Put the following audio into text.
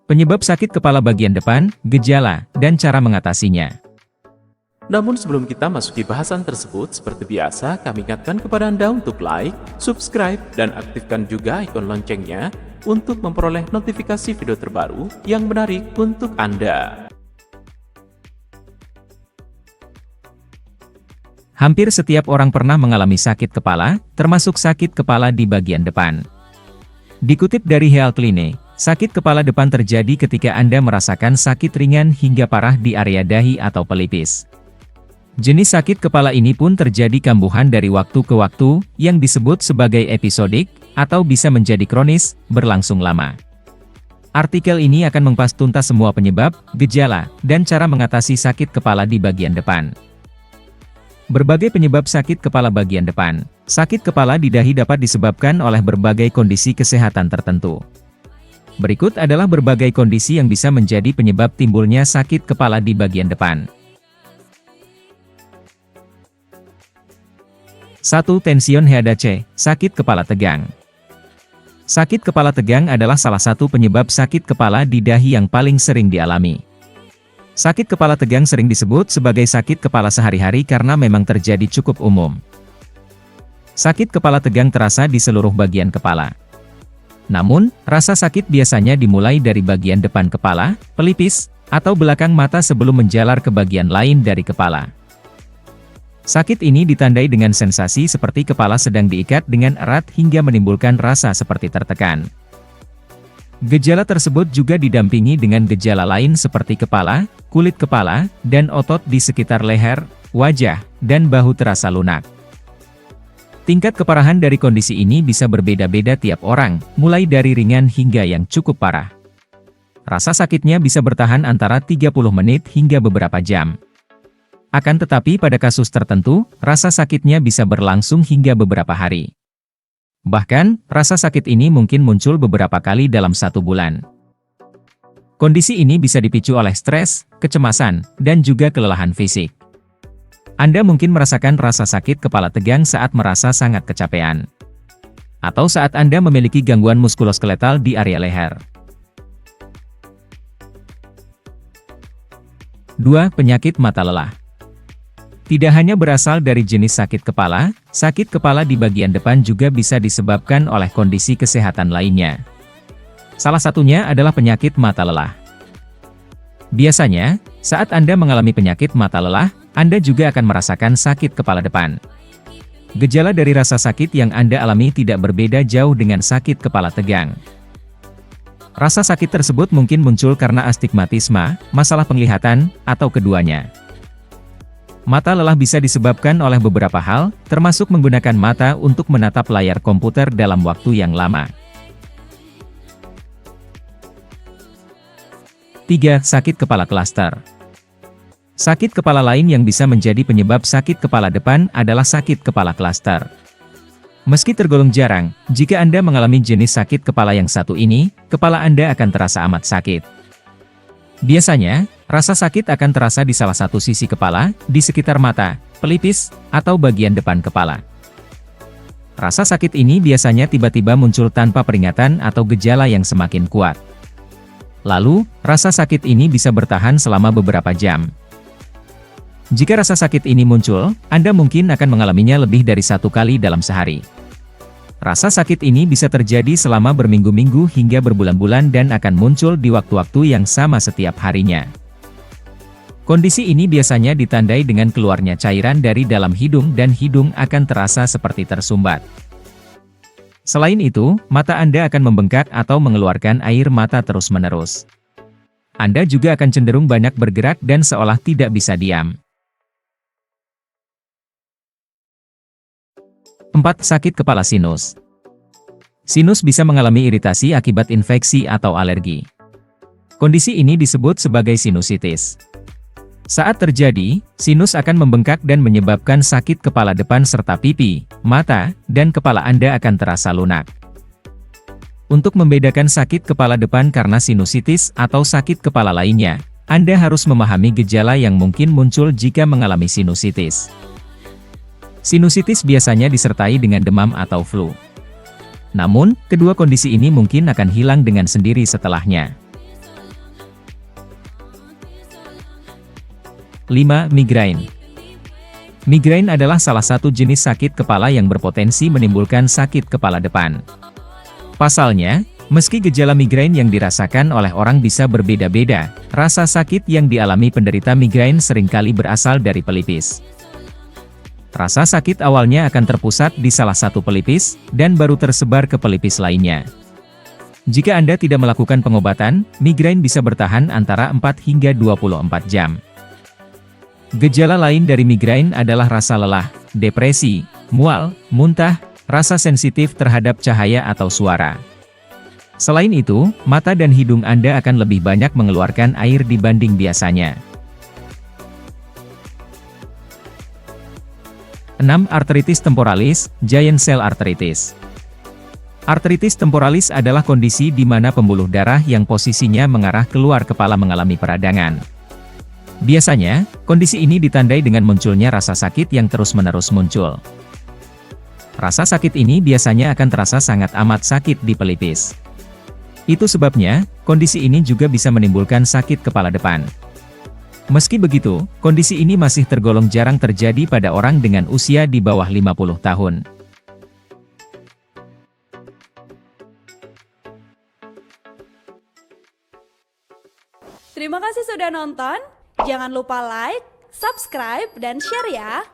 Penyebab sakit kepala bagian depan, gejala, dan cara mengatasinya. Namun sebelum kita masuki bahasan tersebut, seperti biasa kami ingatkan kepada Anda untuk like, subscribe, dan aktifkan juga ikon loncengnya untuk memperoleh notifikasi video terbaru yang menarik untuk Anda. Hampir setiap orang pernah mengalami sakit kepala, termasuk sakit kepala di bagian depan. Dikutip dari Health Line, sakit kepala depan terjadi ketika Anda merasakan sakit ringan hingga parah di area dahi atau pelipis. Jenis sakit kepala ini pun terjadi kambuhan dari waktu ke waktu, yang disebut sebagai episodik, atau bisa menjadi kronis, berlangsung lama. Artikel ini akan mengupas tuntas semua penyebab, gejala, dan cara mengatasi sakit kepala di bagian depan. Berbagai penyebab sakit kepala bagian depan. Sakit kepala di dahi dapat disebabkan oleh berbagai kondisi kesehatan tertentu. Berikut adalah berbagai kondisi yang bisa menjadi penyebab timbulnya sakit kepala di bagian depan. 1. Tension headache, sakit kepala tegang. Sakit kepala tegang adalah salah satu penyebab sakit kepala di dahi yang paling sering dialami. Sakit kepala tegang sering disebut sebagai sakit kepala sehari-hari karena memang terjadi cukup umum. Sakit kepala tegang terasa di seluruh bagian kepala. Namun, rasa sakit biasanya dimulai dari bagian depan kepala, pelipis, atau belakang mata sebelum menjalar ke bagian lain dari kepala. Sakit ini ditandai dengan sensasi seperti kepala sedang diikat dengan erat hingga menimbulkan rasa seperti tertekan. Gejala tersebut juga didampingi dengan gejala lain seperti kepala, kulit kepala, dan otot di sekitar leher, wajah, dan bahu terasa lunak. Tingkat keparahan dari kondisi ini bisa berbeda-beda tiap orang, mulai dari ringan hingga yang cukup parah. Rasa sakitnya bisa bertahan antara 30 menit hingga beberapa jam. Akan tetapi pada kasus tertentu, rasa sakitnya bisa berlangsung hingga beberapa hari. Bahkan, rasa sakit ini mungkin muncul beberapa kali dalam 1 bulan. Kondisi ini bisa dipicu oleh stres, kecemasan, dan juga kelelahan fisik. Anda mungkin merasakan rasa sakit kepala tegang saat merasa sangat kecapean. Atau saat Anda memiliki gangguan muskuloskeletal di area leher. 2. Penyakit mata lelah. Tidak hanya berasal dari jenis sakit kepala di bagian depan juga bisa disebabkan oleh kondisi kesehatan lainnya. Salah satunya adalah penyakit mata lelah. Biasanya, saat Anda mengalami penyakit mata lelah, Anda juga akan merasakan sakit kepala depan. Gejala dari rasa sakit yang Anda alami tidak berbeda jauh dengan sakit kepala tegang. Rasa sakit tersebut mungkin muncul karena astigmatisme, masalah penglihatan, atau keduanya. Mata lelah bisa disebabkan oleh beberapa hal, termasuk menggunakan mata untuk menatap layar komputer dalam waktu yang lama. 3. Sakit kepala klaster. Sakit kepala lain yang bisa menjadi penyebab sakit kepala depan adalah sakit kepala klaster. Meski tergolong jarang, jika Anda mengalami jenis sakit kepala yang satu ini, kepala Anda akan terasa amat sakit. Biasanya, rasa sakit akan terasa di salah satu sisi kepala, di sekitar mata, pelipis, atau bagian depan kepala. Rasa sakit ini biasanya tiba-tiba muncul tanpa peringatan atau gejala yang semakin kuat. Lalu, rasa sakit ini bisa bertahan selama beberapa jam. Jika rasa sakit ini muncul, Anda mungkin akan mengalaminya lebih dari 1 kali dalam sehari. Rasa sakit ini bisa terjadi selama berminggu-minggu hingga berbulan-bulan dan akan muncul di waktu-waktu yang sama setiap harinya. Kondisi ini biasanya ditandai dengan keluarnya cairan dari dalam hidung dan hidung akan terasa seperti tersumbat. Selain itu, mata Anda akan membengkak atau mengeluarkan air mata terus-menerus. Anda juga akan cenderung banyak bergerak dan seolah tidak bisa diam. 4. Sakit kepala sinus. Sinus bisa mengalami iritasi akibat infeksi atau alergi. Kondisi ini disebut sebagai sinusitis. Saat terjadi, sinus akan membengkak dan menyebabkan sakit kepala depan serta pipi, mata, dan kepala Anda akan terasa lunak. Untuk membedakan sakit kepala depan karena sinusitis atau sakit kepala lainnya, Anda harus memahami gejala yang mungkin muncul jika mengalami sinusitis. Sinusitis biasanya disertai dengan demam atau flu. Namun, kedua kondisi ini mungkin akan hilang dengan sendiri setelahnya. 5. Migrain. Migrain adalah salah satu jenis sakit kepala yang berpotensi menimbulkan sakit kepala depan. Pasalnya, meski gejala migrain yang dirasakan oleh orang bisa berbeda-beda, rasa sakit yang dialami penderita migrain seringkali berasal dari pelipis. Rasa sakit awalnya akan terpusat di salah satu pelipis, dan baru tersebar ke pelipis lainnya. Jika Anda tidak melakukan pengobatan, migrain bisa bertahan antara 4 hingga 24 jam. Gejala lain dari migrain adalah rasa lelah, depresi, mual, muntah, rasa sensitif terhadap cahaya atau suara. Selain itu, mata dan hidung Anda akan lebih banyak mengeluarkan air dibanding biasanya. 6. Arteritis temporalis, giant cell arteritis. Arteritis temporalis adalah kondisi di mana pembuluh darah yang posisinya mengarah keluar kepala mengalami peradangan. Biasanya, kondisi ini ditandai dengan munculnya rasa sakit yang terus-menerus muncul. Rasa sakit ini biasanya akan terasa sangat amat sakit di pelipis. Itu sebabnya, kondisi ini juga bisa menimbulkan sakit kepala depan. Meski begitu, kondisi ini masih tergolong jarang terjadi pada orang dengan usia di bawah 50 tahun. Terima kasih sudah nonton. Jangan lupa like, subscribe, dan share ya!